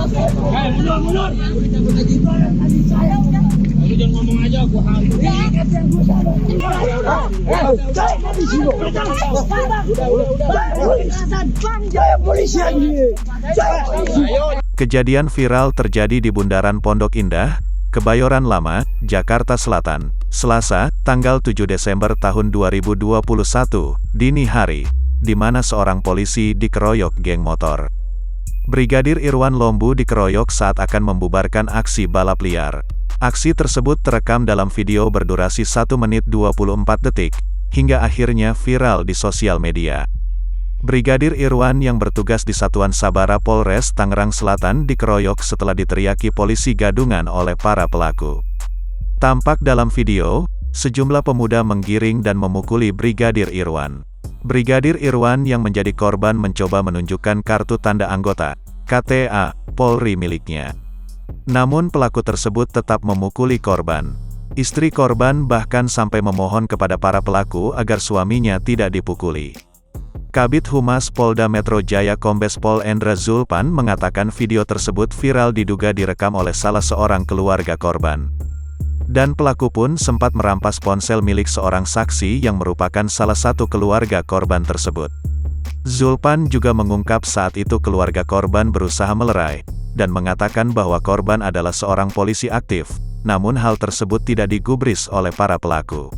Mundur. Kamu jangan ngomong aja, aku hantu. Kejadian viral terjadi di Bundaran Pondok Indah, Kebayoran Lama, Jakarta Selatan, Selasa, tanggal 7 Desember tahun 2021, dini hari, di mana seorang polisi dikeroyok geng motor. Brigadir Irwan Lombu dikeroyok saat akan membubarkan aksi balap liar. Aksi tersebut terekam dalam video berdurasi 1 menit 24 detik, hingga akhirnya viral di sosial media. Brigadir Irwan yang bertugas di Satuan Sabara Polres Tangerang Selatan dikeroyok setelah diteriaki polisi gadungan oleh para pelaku. Tampak dalam video, sejumlah pemuda menggiring dan memukuli Brigadir Irwan. Brigadir Irwan yang menjadi korban mencoba menunjukkan kartu tanda anggota, KTA, Polri miliknya. Namun pelaku tersebut tetap memukuli korban. Istri korban bahkan sampai memohon kepada para pelaku agar suaminya tidak dipukuli. Kabid Humas Polda Metro Jaya Kombes Pol Endra Zulpan mengatakan video tersebut viral diduga direkam oleh salah seorang keluarga korban. Dan pelaku pun sempat merampas ponsel milik seorang saksi yang merupakan salah satu keluarga korban tersebut. Zulpan juga mengungkap saat itu keluarga korban berusaha melerai, dan mengatakan bahwa korban adalah seorang polisi aktif, namun hal tersebut tidak digubris oleh para pelaku.